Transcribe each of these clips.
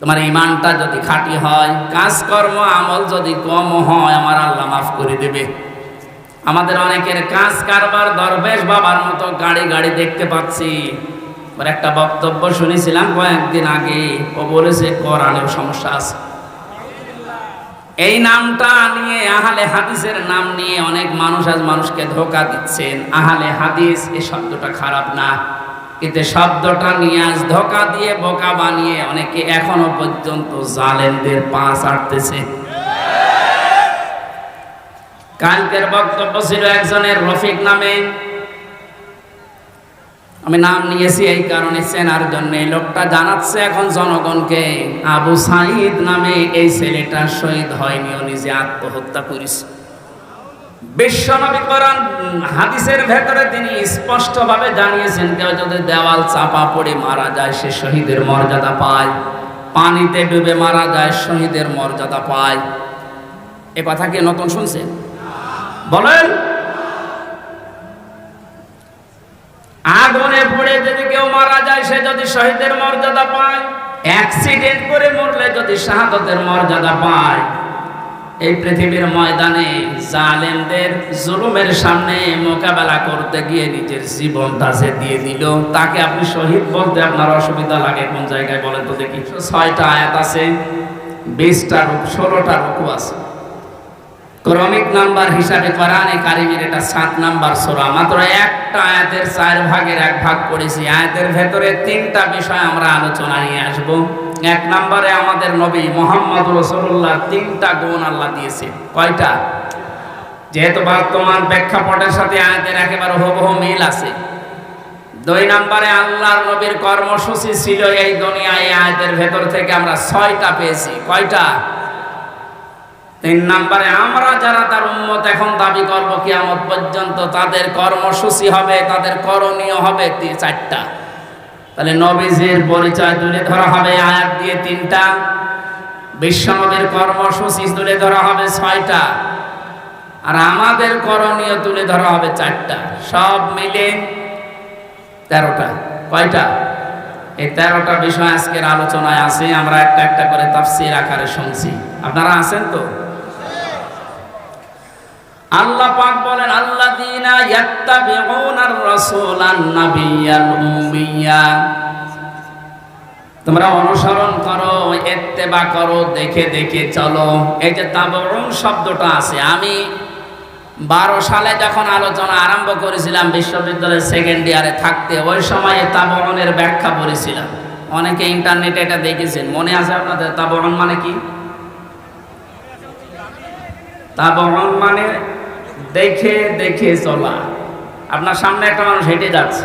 তোমার ইমানটা যদি খাঁটি হয়, কাজকর্ম আমল যদি কম হয়, আমার আল্লাহ মাফ করে দেবে। আমাদের অনেকের কাজ কারবার দরবেশ বাবার মতো গাড়ি গাড়ি দেখতে পাচ্ছি। একটা বক্তব্য শুনেছিলাম কয়েকদিন আগে, ও বলেছে কোরআনেও সমস্যা আছে। এই নামটা নিয়ে, আহলে হাদিসের নাম নিয়ে অনেক মানুষ আজ মানুষকে ধোঁকা দিচ্ছেন। আহলে হাদিস এই শব্দটা খারাপ না, কিন্তু শব্দটা নিয়ে আজ ধোঁকা দিয়ে বোকা বানিয়ে অনেকে এখনো পর্যন্ত জালেমদের পা চাটতেছে। কালকের বক্তব্য ছিল একজনের রফিক নামে, আমি নাম নিয়েছি এই কারণে চেনার জন্য। এই লোকটা জানাচ্ছে এখন জনগণকে, আবু সাঈদ নামে এই ছেলেটা শহীদ হয়নি, ও নিজে আত্মহত্যা করেছে। বিশ্বনবী কোরআন হাদিসের ভেতরে তিনি স্পষ্টভাবে জানিয়েছেন, কেউ যদি দেওয়াল চাপা পড়ে মারা যায় সে শহীদের মর্যাদা পায়, পানিতে ডুবে মারা যায় শহীদের মর্যাদা পায়। এ কথা কি নতুন শুনছেন? বলেন। আগুনে পড়ে যদি কেউ মারা যায় সে যদি শহীদের মর্যাদা পায়, অ্যাক্সিডেন্ট করে মরলে যদি শাহাদাতের মর্যাদা পায়। এই পৃথিবীর ময়দানে জালেমদের জুলুমের সামনে মোকাবেলা করতে গিয়ে নিজের জীবনটা যে দিয়ে দিল, তাকে আপনি শহীদ বলতে আপনার অসুবিধা লাগে কোন জায়গায় বলেন তো দেখি? 6টা আয়াত আছে, 20টা রূপ, 16টা রূপ আছে। ক্রমিক নাম্বার হিসাবে কোরআনে কারিমের এটা 7 নাম্বার সূরা। মাত্র একটা আয়াতের 4 ভাগের 1 ভাগ পড়েছি। আয়াতের ভেতরে 3টা বিষয় আমরা আলোচনা নিয়ে আসবো। 1 নম্বরে আমাদের নবী মুহাম্মদ রাসূলুল্লাহ 3টা গুণ আল্লাহ দিয়েছে। কয়টা? যেহেতু বর্তমান প্রেক্ষাপটের সাথে আয়াতের একেবারে হুবহু মিল আছে। 2 নম্বরে আল্লাহর নবীর কর্মসূচি ছিল এই দুনিয়ায়, এই আয়াতের ভেতর থেকে আমরা 6টা পেয়েছি। কয়টা? 3 নম্বরে আমরা যারা তার উম্মত এখন দাবি করব কিয়ামত পর্যন্ত, তাদের কর্মসূচি হবে, তাদের করণীয় হবে 4টা। তাহলে নবীজির পরিচয় তুলে ধরা হবে আয়াত দিয়ে 3টা, বিশ্বনবীর কর্মসূচি তুলে ধরা হবে 6টা, আর আমাদের করণীয় তুলে ধরা হবে 4টা। সব মিলে 13টা। কয়টা? এই 13টা বিষয় আজকের আলোচনায় আছে। আমরা একটা একটা করে তাফসীর আকারে শুনছি। আপনারা আছেন তো? আল্লাহ পাক বলেন, আল্লাযীনা ইয়াত্তাবিউনার রাসূলান নাবিয়্যাল উম্মিয়্যা, তোমরা অনুসরণ করো, ইত্তেবা করো, দেখে দেখে চলো। এই যে তাবউন শব্দটা আছে, আমি 12 সালে যখন আলোচনা আরম্ভ করেছিলাম বিশ্ববিদ্যালয়ের 2nd ইয়ারে থাকতে, ওই সময় তাবউনের ব্যাখ্যা পড়েছিলাম। অনেকে ইন্টারনেটে এটা দেখেছেন, মনে আছে আপনাদের? তাবউন মানে কি? তাবউন মানে দেখে দেখে চলা। আপনার সামনে একটা মানুষ হেঁটে যাচ্ছে,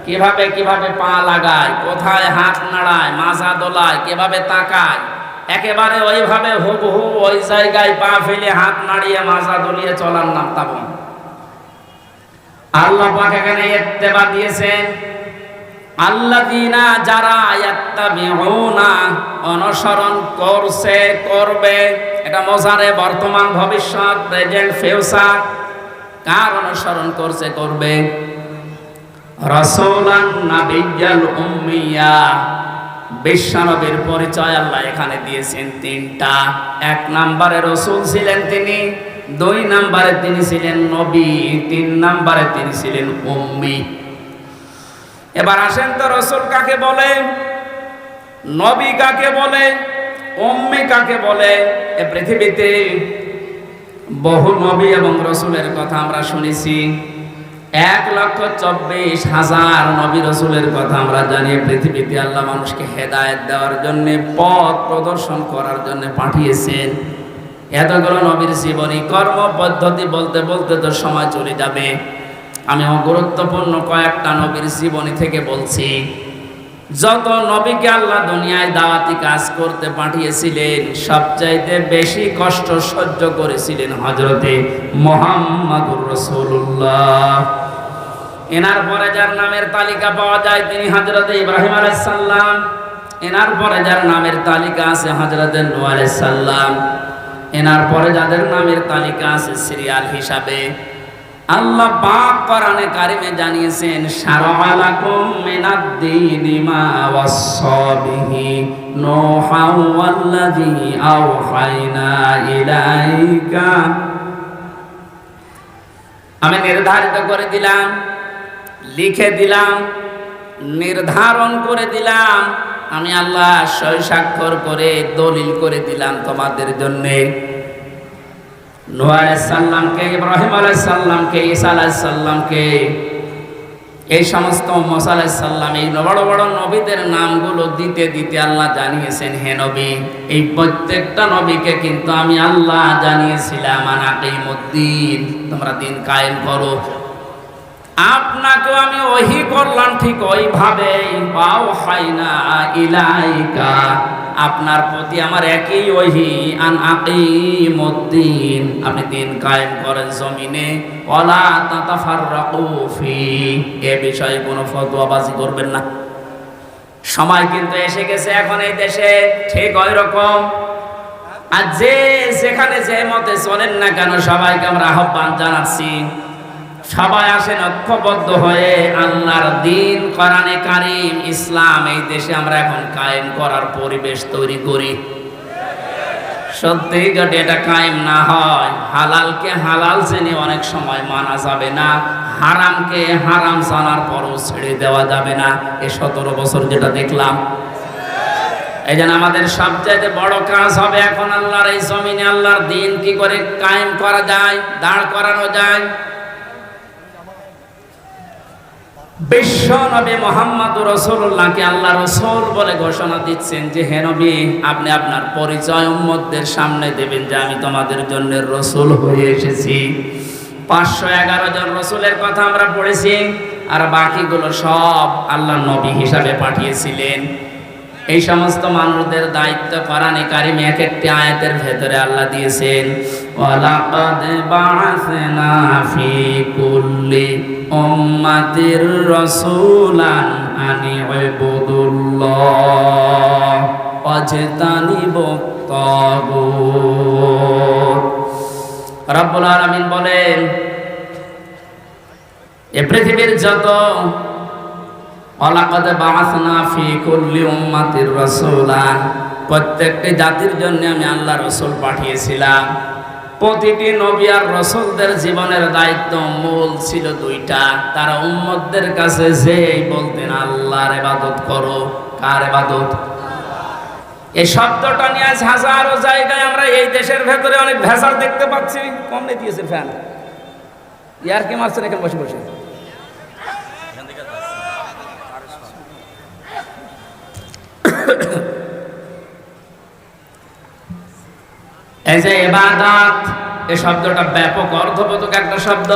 কিভাবে কিভাবে পা লাগায়, কোথায় হাত নাড়ায়, মাজা দোলায়, কিভাবে তাকায়, একেবারে ওইভাবে হুবহু ওই জায়গায় পা ফেলে হাত নাড়িয়ে মাজা দলিয়ে চলার নাম তাবউন। আল্লাহ পাক এখানে ইত্তেবা দিয়েছেন, আল্লাযীনা যারা ইয়াত্তাবিউনা অনুসরণ করছে, করবে। এটা মোজারে, বর্তমান, ভবিষ্যৎ, প্রেজেন্ট, ফিউচার। কার অনুসরণ করছে, করবে? রাসূলান নাবিয়্যাল উম্মিয়্যা, বিশ্বনবীর পরিচয় আল্লাহ এখানে দিয়েছেন 3টা। 1 নম্বরে রাসূল ছিলেন তিনি, 2 নম্বরে তিনি ছিলেন নবী, 3 নম্বরে তিনি ছিলেন উম্মি। এবার আসেন তো, রাসূল কাকে বলে, নবী কাকে বলে, উম্মি কাকে বলে? এ পৃথিবীতে বহু নবী এবং রাসূলের কথা আমরা শুনেছি। 1,24,000 নবী রাসূলের কথা আমরা জানি। পৃথিবীতে আল্লাহ মানুষকে হেদায়েত দেওয়ার জন্য, পথ প্রদর্শন করার জন্য পাঠিয়েছেন। এতগুলো নবীর জীবনী, কর্ম পদ্ধতি বলতে বলতে তো সময় চলে যাবে। আমি গুরুত্বপূর্ণ কয়েকটা নবীর জীবনী থেকে বলছি। যত নবীকে আল্লাহ দুনিয়ায় দাওয়াতি কাজ করতে পাঠিয়েছিলেন, সবচাইতে বেশি কষ্ট সহ্য করেছিলেন হযরতে মুহাম্মদুর রাসূলুল্লাহ। এনার পরে যার নামের তালিকা পাওয়া যায় তিনি হযরতে ইব্রাহিম আলাইহিস সালাম। এনার পরে যার নামের তালিকা আছে হযরতে নূহ আলাইহিস সালাম। এনার পরে যাদের নামের তালিকা আছে সিরিয়াল হিসাবে আল্লাহ পাক কোরআনে কারিমে জানিয়েছেন শারআ লাকুম মিনাদ-দীনি মা ওয়াসসা বিহি নূহা ওয়াল্লাযী আওহাইনা ইলাইকা। আমি নির্ধারিত করে দিলাম, লিখে দিলাম, নির্ধারণ করে দিলাম, আমি আল্লাহ সই স্বাক্ষর করে দলিল করে দিলাম তোমাদের জন্যে। নূহ আলাইহিস সালামকে, ইব্রাহিম আলাইহিস সালামকে, ঈসা আলাইহিস সালামকে, এই সমস্ত মুসা আলাইহিস সালাম, এই বড় বড় নবীদের নামগুলো দিতে দিতে আল্লাহ জানিয়েছেন, হে নবী, এই প্রত্যেকটা নবীকে কিন্তু আমি আল্লাহ জানিয়েছিলাম আনাকিমুদ্দিন, তোমরা দিন কায়েম করো। আপনাকেও আমি ওহী করলাম ঠিক ওইভাবে, ওয়াহাইনা ইলাইকা, আপনার প্রতি আমার একই ওহী, আন আকিমুদ্দিন, আপনি দিন কায়েম করেন জমিনে, ওয়ালা তাতাফাররাকু ফি, এ বিষয়ে কোনো ফতোয়াবাজি করবেন না। সময় কিন্তু এসে গেছে এখন এই দেশে ঠিক ওই রকম, আর যে যেখানে যে মতে চলেন না কেন সবাইকে আমরা আহ্বান জানাচ্ছি, সবাই আসেন ঐক্যবদ্ধ হয়ে আল্লাহর দ্বীন কোরআনে কারীম ইসলাম এই দেশে আমরা এখন কায়েম করার পরিবেশ তৈরি করি। সত্যি যদি এটা কায়েম না হয়, হালালকে হালাল জেনে অনেক সময় মানা যাবে না, হারামকে হারাম জানার পরও ছেড়ে দেওয়া যাবে না। এই 17 বছর যেটা দেখলাম, এই জন্য আমাদের সবচেয়ে বড় কাজ হবে এখন আল্লাহর এই জমিনে আল্লাহর দ্বীন কি করে কায়েম করা যায়, দাঁড় করানো যায়। বিশ্ব নবী মুহাম্মদুর রাসূলুল্লাহকে আল্লাহ রাসূল বলে ঘোষণা দিচ্ছেন যে, হে নবী, আপনি আপনার পরিচয় উম্মতদের সামনে দেবেন যে আমি তোমাদের জন্য রাসূল হয়ে এসেছি। 511 জন রাসূলের কথা আমরা পড়েছি, আর বাকিগুলো সব আল্লাহ নবী হিসাবে পাঠিয়েছিলেন। এই সমস্ত মানুষদের দায়িত্ব কোরআনে কারিমে এক একটি আয়াতের ভেতরে আল্লাহ দিয়েছেন, ওয়ালাকাদ বা'আসনা ফি কুল্লি উম্মাতির রাসূলান আনি ইবুদুল্লাহ ওয়াজতানিবুত তাগুত। রব্বুল আলামিন বলেন, এই পৃথিবীর যত ওয়ালাকাদ বা'আসনা ফি কুল্লি উম্মাতির রাসূলান, প্রত্যেকটি জাতির জন্য আমি আল্লাহ রাসূল পাঠিয়েছিলাম। প্রতিটি নবী আর রাসূলদের জীবনের দায়িত্ব মূল ছিল দুইটা, তারা উম্মতদের কাছে যেই বলতেন আল্লাহর ইবাদত করো। কার ইবাদত? এই শব্দটা নিয়ে আজ হাজারো জায়গায় আমরা এই দেশের ভেতরে অনেক ভেজাল দেখতে পাচ্ছি। কমনে দিয়েছে ফ্যান, ইয়ার কি মারছেন এখানে বসে বসে? এই যে ইবাদত, এই শব্দটা ব্যাপক অর্থবোধক একটা শব্দ।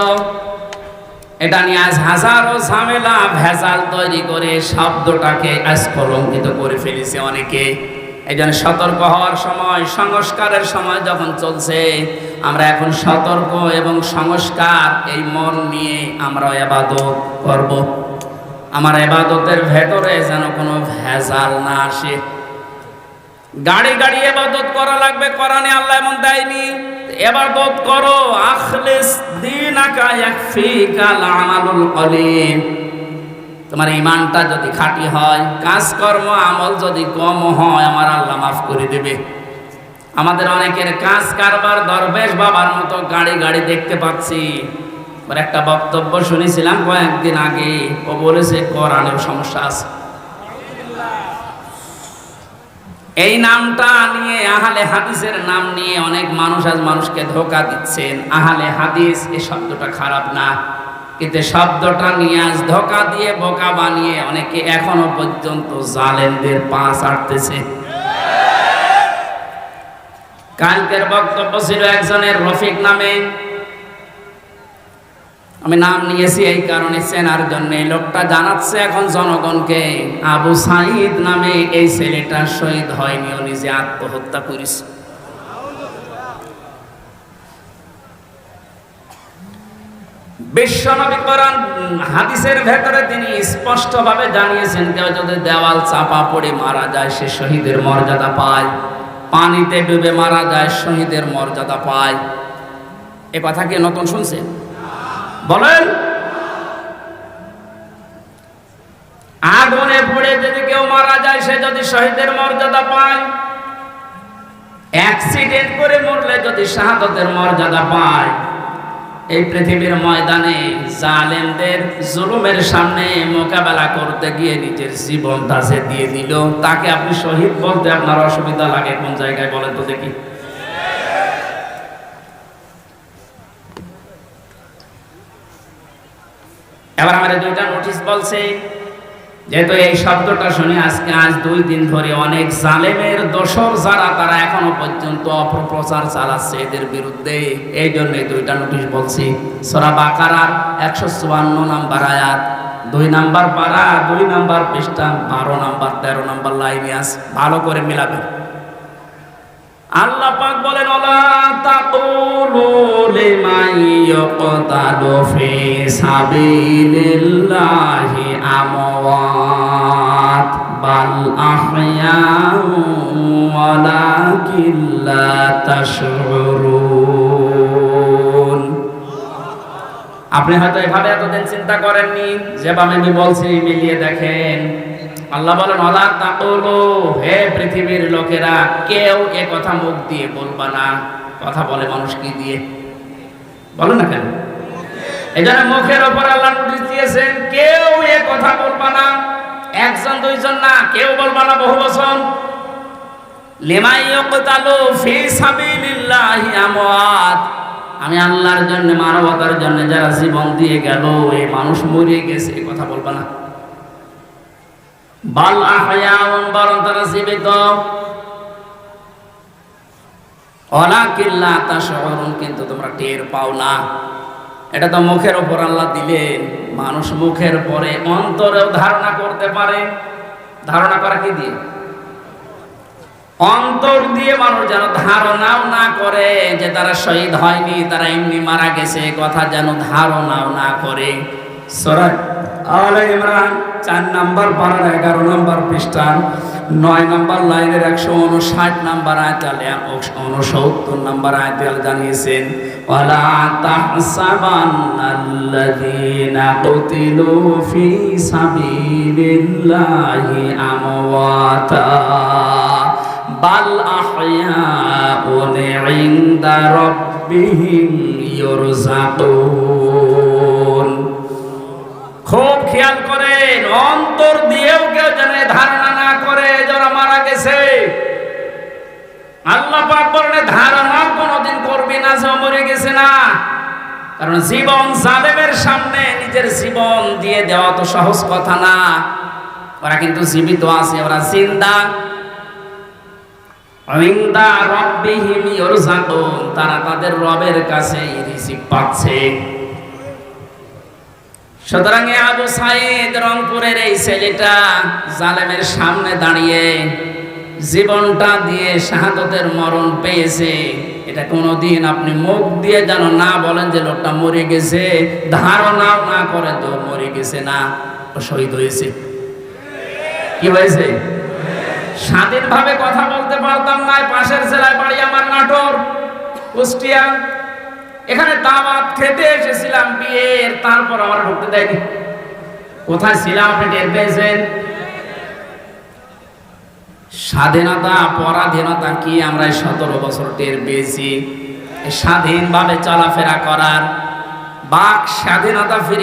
এটা নিয়ে আজ হাজারো ঝামেলা ভেজাল তৈরি করে শব্দটাকে আজ কলঙ্কিত করে ফেলেছে অনেকে। এই জন্য সতর্ক হওয়ার সময়, সংস্কারের সময় যখন চলছে, আমরা এখন সতর্ক এবং সংস্কার এই মন নিয়ে আমরা ইবাদত করব। আমার ইবাদতের ভেতরে যেন কোনো ভেজাল না আসে। গাড়ি গাড়ি ইবাদত করা লাগবে, কোরআনে আল্লাহ এমন দেয়নি। ইবাদত করো, আখলিস দীনাকা ইয়াকফিকাল আমালুল কলিল। তোমার ঈমানটা যদি খাঁটি হয়, কাজকর্ম আমল যদি কম হয়, আমার আল্লাহ মাফ করে দেবে। আমাদের অনেকের কাজ কারবার দরবেশ বাবার মতো গাড়ি গাড়ি দেখতে পাচ্ছি। ওর একটা বক্তব্য শুনেছিলাম কয়েকদিন আগে, ও বলেছে কোরআনের সমস্যা আছে। এই নামটা নিয়ে, আহলে হাদিসের নাম নিয়ে অনেক মানুষ আজ মানুষকে ধোঁকা দিচ্ছেন। আহলে হাদিস এই শব্দটা খারাপ না, কিন্তু শব্দটা নিয়ে আজ ধোঁকা দিয়ে বোকা বানিয়ে অনেকে এখনো পর্যন্ত জালেমদের পা চাটতেছে। কালকের বক্তব্য ছিল একজনের রফিক নামে, আমি নাম নিয়েছি এই কারণে চেনার জন্য। এই লোকটা জানাচ্ছে এখন জনগণকে, আবু সাঈদ নামে এই ছেলেটা শহীদ হয়নি, ও নিজে আত্মহত্যা করেছে। বিশ্বনবী কোরআন হাদিসের ভেতরে তিনি স্পষ্টভাবে জানিয়েছেন, কেউ যদি দেওয়াল চাপা পড়ে মারা যায় সে শহীদের মর্যাদা পায়, পানিতে ডুবে মারা যায় শহীদের মর্যাদা পায়। এ কথা কি নতুন শুনছেন? বলেন, আগুনে পড়ে যদি কেউ মারা যায় সে যদি শহীদের মর্যাদা পায়, অ্যাক্সিডেন্ট করে মরলে যদি শাহাদাতের মর্যাদা পায়, এই পৃথিবীর ময়দানে জালেমদের জুলুমের সামনে মোকাবেলা করতে গিয়ে নিজের জীবনটা সে দিয়ে দিল, তাকে আপনি শহীদ বলতে আপনার অসুবিধা লাগে কোন জায়গায় বলেন তো দেখি? এবার আমার দুইটা নোটিশ বলছে, যেহেতু এই শব্দটা শুনে আজ 2 দিন ধরে অনেক জালেমের দোসর যারা তারা এখনো পর্যন্ত অপপ্রচার চালাচ্ছে এদের বিরুদ্ধে, এই জন্য 2টা নোটিশ বলছি। সূরা বাকারার 154 নম্বর আয়াত, 2 নম্বর পারা, 2 নম্বর পৃষ্ঠা, 12 নম্বর 13 নম্বর লাইনে আছে, ভালো করে মিলাবেন। আল্লাহ পাক বলেন, ওয়ালা তাকুলু লিমান ইয়াকতালু ফি সাবিলিল্লাহি আমওয়াত বাল আহয়াউ ওয়ালাকিন লা তাশউরুন। আপনি হয়তো এভাবে এতদিন চিন্তা করেননি, যেভাবে আমি বলছি মিলিয়ে দেখেন। আল্লাহ বলেন, ওয়ালা তাকুলু, হে পৃথিবীর লোকেরা, কেউ এ কথা মুখ দিয়ে বলবা না। কথা বলে মানুষ কি দিয়ে? বলো না কেন? এই জন্য মুখের ওপর আল্লাহ নোটিশ দিয়েছেন, কেউ এ কথা বলবা না। 1 জন 2 জন না, কেউ বলবা না, বহু বচন। লিমান ইয়াকতালু ফি সাবিলিল্লাহি আমওয়াত, আমি আল্লাহর জন্য, মানবতার জন্য যারা জীবন দিয়ে গেল, এই মানুষ মরে গেছে, এই কথা বলবা না। বাল আহয়াউন, বরং তারা জীবিত। ওয়ালাকিন লা তাশউরুন, কিন্তু তোমরা টের পাও না। এটা তো মুখের উপর আল্লাহ দিলেন, মানুষ মুখের পরে অন্তরেও ধারণা করতে পারে। ধারণা করা কি দিয়ে? অন্তর দিয়ে মানুষ যেন ধারণাও না করে যে তারা শহীদ হয়নি, তারা এমনি মারা গেছে, কথা যেন ধারণাও না করে। সূরা আলে ইমরান 4 নম্বর পারার 11 নম্বর পৃষ্ঠা 9 নম্বর লাইনের 159 নম্বর আয়াতে 69 নম্বর আয়াতে জানিয়েছেন, ওয়ালা তাহসাবান্নাল্লাযীনা কুতিলু ফি সাবিলিল্লাহি আমওয়াতা বাল আহয়াউন ইনদা রাব্বিহিম ইউরযাকুন। খুব খেয়াল করেন, অন্তর দিয়েও কেউ যেন ধারণা না করে যারা মারা গেছে। আল্লাহ পাক বলেন, ধারণা কোনোদিন করবি না যে মরে গেছে না। কারণ জীবন জালেমের সামনে নিজের জীবন দিয়ে দেওয়া তো সহজ কথা না। ওরা কিন্তু জীবিত আছে, ওরা জিন্দা। ইনদা রাব্বিহিম ইউরযাকুন, তারা তাদের রবের কাছে রিজিক পাচ্ছে। সুতরাং আবু সাঈদ রংপুরের এই ছেলেটা জালেমের সামনে দাঁড়িয়ে জীবনটা দিয়ে শাহাদাতের মরণ পেয়েছে। এটা কোনোদিন আপনি মুখ দিয়ে যেন না বলেন যে লোকটা মরে গেছে, ধারণাও না করেন তো মরে গেছে না, ও শহীদ হয়েছে। কি হয়েছে? স্বাধীনভাবে কথা বলতে পারতাম না। পাশের জেলায় বাড়ি আমার, নাটোর, কুষ্টিয়া। এখানে দাওয়াত খেতে এসেছিলাম বিয়ের, তারপর আমার ঢুকতে দেয়নি। কোথায় ছিলাম আপনি টের পেয়েছেন? স্বাধীনতা পরাধীনতা কি আমরা 17 বছর টের পেয়েছি। স্বাধীনভাবে চলাফেরা করার, বাক স্বাধীনতা ফিরে